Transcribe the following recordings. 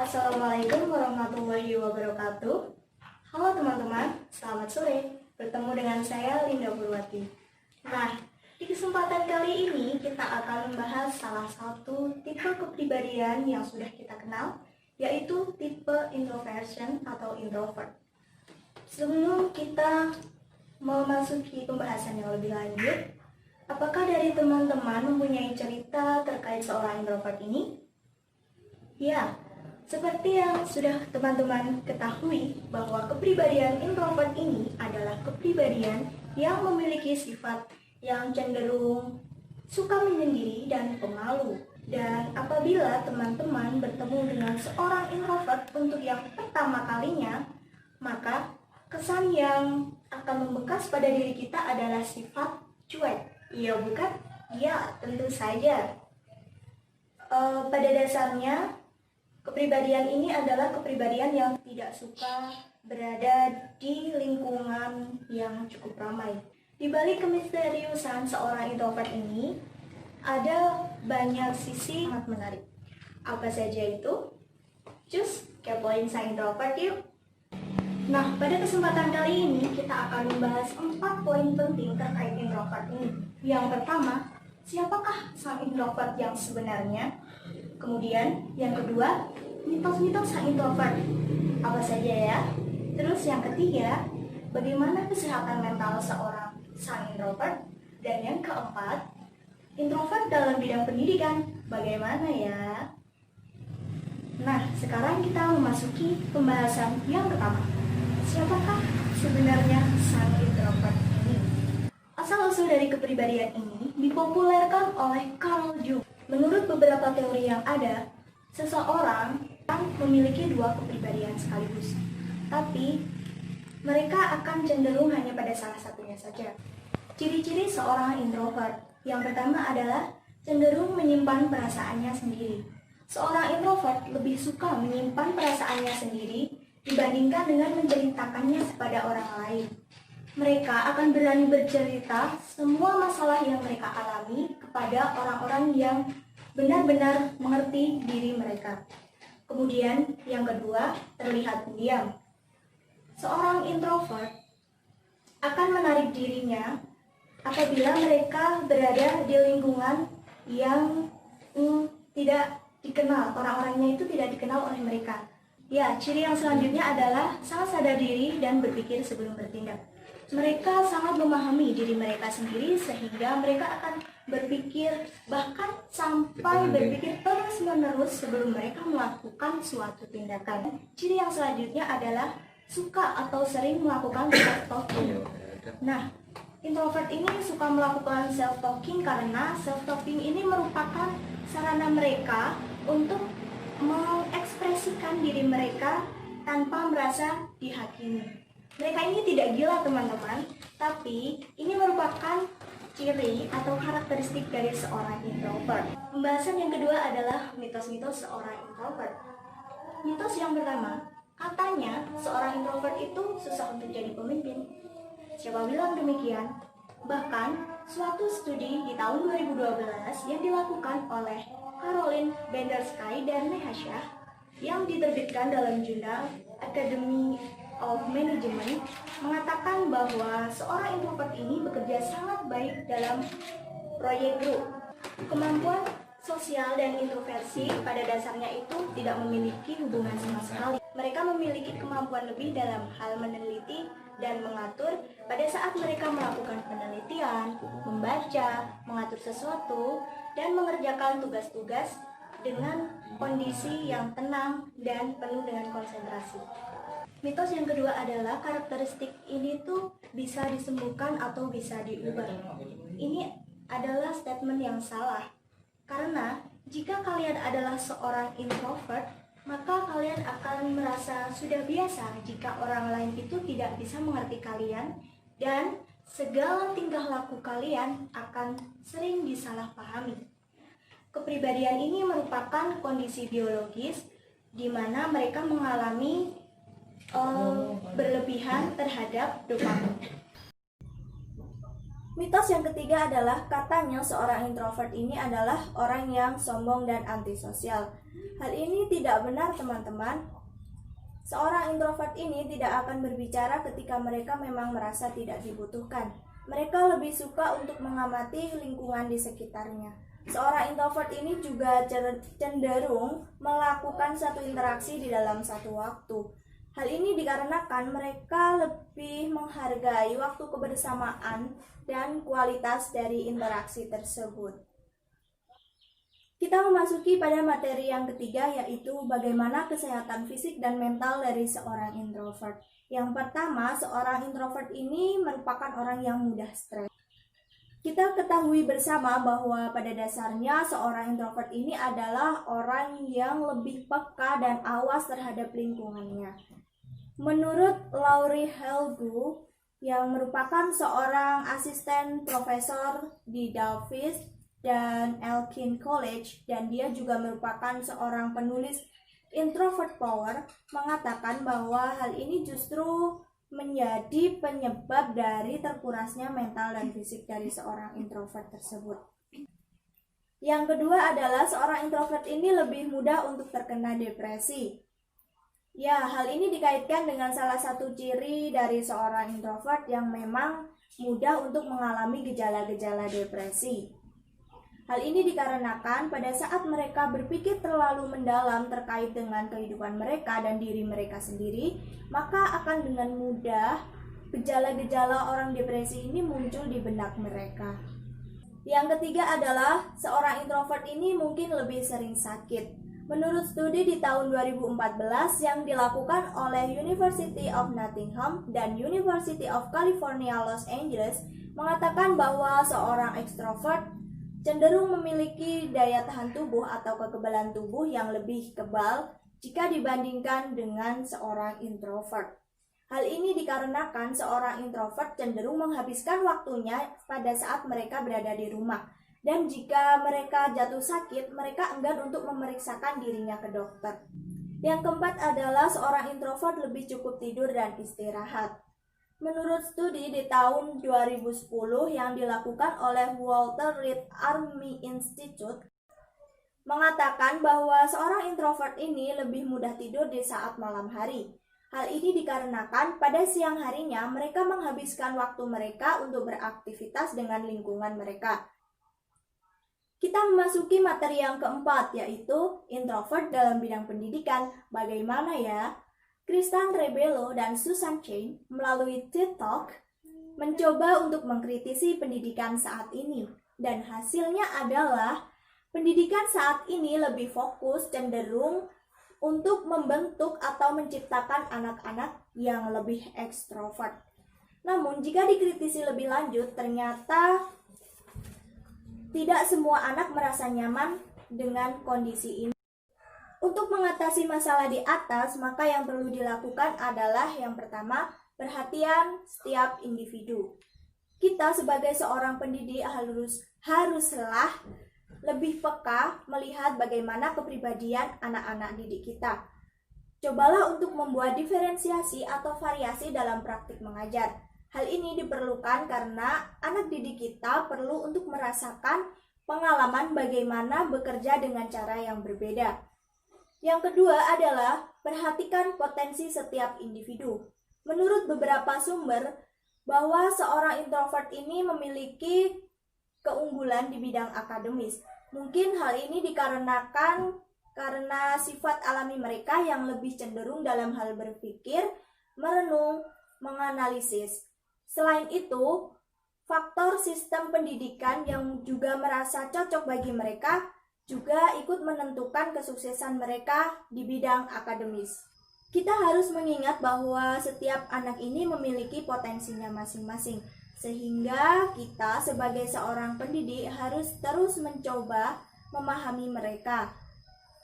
Assalamualaikum warahmatullahi wabarakatuh. Halo teman-teman, selamat sore. Bertemu dengan saya Linda Purwati. Nah, di kesempatan kali ini kita akan membahas salah satu tipe kepribadian yang sudah kita kenal, yaitu tipe introversion atau introvert. Sebelum kita memasuki pembahasan yang lebih lanjut, apakah dari teman-teman mempunyai cerita terkait seorang introvert ini? Ya, seperti yang sudah teman-teman ketahui bahwa kepribadian introvert ini adalah kepribadian yang memiliki sifat yang cenderung suka menyendiri dan pemalu. Dan apabila teman-teman bertemu dengan seorang introvert untuk yang pertama kalinya, maka kesan yang akan membekas pada diri kita adalah sifat cuek. Iya bukan? Ya, tentu saja. Pada dasarnya, kepribadian ini adalah kepribadian yang tidak suka berada di lingkungan yang cukup ramai. Di balik kemisteriusan seorang introvert ini, ada banyak sisi sangat menarik. Apa saja itu? Cus, kepoin sang introvert yuk! Nah, pada kesempatan kali ini kita akan membahas 4 poin penting terkait introvert ini. Yang pertama, siapakah sang introvert yang sebenarnya? Kemudian yang kedua, mitos-mitos sang introvert apa saja ya? Terus yang ketiga, bagaimana kesehatan mental seorang sang introvert? Dan yang keempat, introvert dalam bidang pendidikan bagaimana ya? Nah, sekarang kita memasuki pembahasan yang pertama. Siapakah sebenarnya sang introvert ini? Asal-usul dari kepribadian ini dipopulerkan oleh Carl Jung. Menurut beberapa teori yang ada, seseorang memiliki 2 kepribadian sekaligus, tapi mereka akan cenderung hanya pada salah satunya saja. Ciri-ciri seorang introvert yang pertama adalah cenderung menyimpan perasaannya sendiri. Seorang introvert lebih suka menyimpan perasaannya sendiri dibandingkan dengan menceritakannya kepada orang lain. Mereka akan berani bercerita semua masalah yang mereka alami kepada orang-orang yang benar-benar mengerti diri mereka. Kemudian yang kedua, terlihat pendiam. Seorang introvert akan menarik dirinya apabila mereka berada di lingkungan yang tidak dikenal, orang-orangnya itu tidak dikenal oleh mereka. Ya, ciri yang selanjutnya adalah sangat sadar diri dan berpikir sebelum bertindak. Mereka sangat memahami diri mereka sendiri sehingga mereka akan berpikir bahkan sampai berpikir terus-menerus sebelum mereka melakukan suatu tindakan. Ciri yang selanjutnya adalah suka atau sering melakukan self-talking. Nah, introvert ini suka melakukan self-talking karena self-talking ini merupakan sarana mereka untuk mengekspresikan diri mereka tanpa merasa dihakimi. Mereka ini tidak gila teman-teman, tapi ini merupakan ciri atau karakteristik dari seorang introvert. Pembahasan yang kedua adalah mitos-mitos seorang introvert. Mitos yang pertama, katanya seorang introvert itu susah untuk jadi pemimpin. Siapa bilang demikian? Bahkan, suatu studi di tahun 2012 yang dilakukan oleh Caroline Bendersky dan Nehasha yang diterbitkan dalam jurnal Academy of Management mengatakan bahwa seorang introvert ini bekerja sangat baik dalam proyek grup. Kemampuan sosial dan introversi pada dasarnya itu tidak memiliki hubungan sama sekali. Mereka memiliki kemampuan lebih dalam hal meneliti dan mengatur pada saat mereka melakukan penelitian, membaca, mengatur sesuatu, dan mengerjakan tugas-tugas dengan kondisi yang tenang dan penuh dengan konsentrasi. Mitos yang kedua adalah karakteristik ini tuh bisa disembuhkan atau bisa diubah. Ini adalah statement yang salah. Karena jika kalian adalah seorang introvert, maka kalian akan merasa sudah biasa jika orang lain itu tidak bisa mengerti kalian dan segala tingkah laku kalian akan sering disalahpahami. Kepribadian ini merupakan kondisi biologis di mana mereka mengalami berlebihan terhadap dopamin. Mitos yang ketiga adalah katanya seorang introvert ini adalah orang yang sombong dan antisosial. Hal ini tidak benar, teman-teman. Seorang introvert ini tidak akan berbicara ketika mereka memang merasa tidak dibutuhkan. Mereka lebih suka untuk mengamati lingkungan di sekitarnya. Seorang introvert ini juga cenderung melakukan satu interaksi di dalam satu waktu. Hal ini dikarenakan mereka lebih menghargai waktu kebersamaan dan kualitas dari interaksi tersebut. Kita memasuki pada materi yang ketiga, yaitu bagaimana kesehatan fisik dan mental dari seorang introvert. Yang pertama, seorang introvert ini merupakan orang yang mudah stres. Kita ketahui bersama bahwa pada dasarnya seorang introvert ini adalah orang yang lebih peka dan awas terhadap lingkungannya. Menurut Laurie Helgu, yang merupakan seorang asisten profesor di Davis dan Elkin College, dan dia juga merupakan seorang penulis Introvert Power, mengatakan bahwa hal ini justru menjadi penyebab dari terkurasnya mental dan fisik dari seorang introvert tersebut. Yang kedua adalah seorang introvert ini lebih mudah untuk terkena depresi. Ya, hal ini dikaitkan dengan salah satu ciri dari seorang introvert yang memang mudah untuk mengalami gejala-gejala depresi. Hal ini dikarenakan pada saat mereka berpikir terlalu mendalam terkait dengan kehidupan mereka dan diri mereka sendiri, maka akan dengan mudah gejala-gejala orang depresi ini muncul di benak mereka. Yang ketiga adalah seorang introvert ini mungkin lebih sering sakit. Menurut studi di tahun 2014 yang dilakukan oleh University of Nottingham dan University of California, Los Angeles, mengatakan bahwa seorang ekstrovert cenderung memiliki daya tahan tubuh atau kekebalan tubuh yang lebih kebal jika dibandingkan dengan seorang introvert. Hal ini dikarenakan seorang introvert cenderung menghabiskan waktunya pada saat mereka berada di rumah. Dan jika mereka jatuh sakit, mereka enggan untuk memeriksakan dirinya ke dokter. Yang keempat adalah seorang introvert lebih cukup tidur dan istirahat. Menurut studi di tahun 2010 yang dilakukan oleh Walter Reed Army Institute, mengatakan bahwa seorang introvert ini lebih mudah tidur di saat malam hari. Hal ini dikarenakan pada siang harinya mereka menghabiskan waktu mereka untuk beraktivitas dengan lingkungan mereka. Kita memasuki materi yang keempat, yaitu introvert dalam bidang pendidikan. Bagaimana ya? Kristen Rebelo dan Susan Cain melalui TED Talk mencoba untuk mengkritisi pendidikan saat ini. Dan hasilnya adalah pendidikan saat ini lebih fokus cenderung untuk membentuk atau menciptakan anak-anak yang lebih ekstrovert. Namun jika dikritisi lebih lanjut, ternyata tidak semua anak merasa nyaman dengan kondisi ini. Untuk mengatasi masalah di atas, maka yang perlu dilakukan adalah yang pertama, perhatian setiap individu. Kita sebagai seorang pendidik haruslah lebih peka melihat bagaimana kepribadian anak-anak didik kita. Cobalah untuk membuat diferensiasi atau variasi dalam praktik mengajar. Hal ini diperlukan karena anak didik kita perlu untuk merasakan pengalaman bagaimana bekerja dengan cara yang berbeda. Yang kedua adalah perhatikan potensi setiap individu. Menurut beberapa sumber, bahwa seorang introvert ini memiliki keunggulan di bidang akademis. Mungkin hal ini dikarenakan karena sifat alami mereka yang lebih cenderung dalam hal berpikir, merenung, menganalisis. Selain itu, faktor sistem pendidikan yang juga merasa cocok bagi mereka juga ikut menentukan kesuksesan mereka di bidang akademis. Kita harus mengingat bahwa setiap anak ini memiliki potensinya masing-masing, sehingga kita sebagai seorang pendidik harus terus mencoba memahami mereka.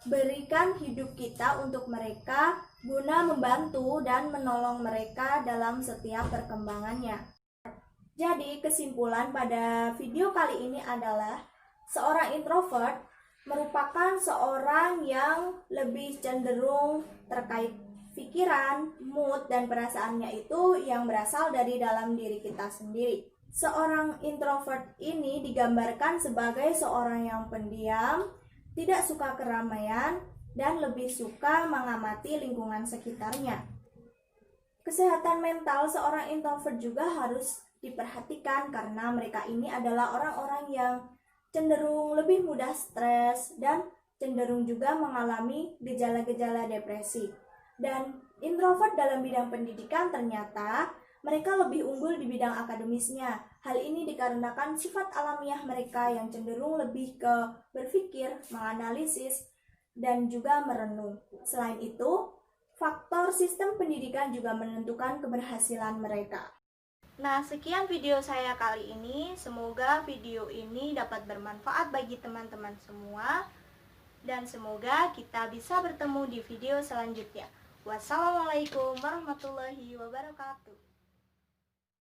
Berikan hidup kita untuk mereka guna membantu dan menolong mereka dalam setiap perkembangannya. Jadi kesimpulan pada video kali ini adalah seorang introvert merupakan seorang yang lebih cenderung terkait pikiran, mood, dan perasaannya itu yang berasal dari dalam diri kita sendiri. Seorang introvert ini digambarkan sebagai seorang yang pendiam, tidak suka keramaian, dan lebih suka mengamati lingkungan sekitarnya. Kesehatan mental seorang introvert juga harus diperhatikan karena mereka ini adalah orang-orang yang cenderung lebih mudah stres dan cenderung juga mengalami gejala-gejala depresi. Dan introvert dalam bidang pendidikan ternyata mereka lebih unggul di bidang akademisnya. Hal ini dikarenakan sifat alamiah mereka yang cenderung lebih ke berpikir, menganalisis, dan juga merenung. Selain itu, faktor sistem pendidikan juga menentukan keberhasilan mereka. Nah, sekian video saya kali ini. Semoga video ini dapat bermanfaat bagi teman-teman semua. Dan semoga kita bisa bertemu di video selanjutnya. Wassalamualaikum warahmatullahi wabarakatuh.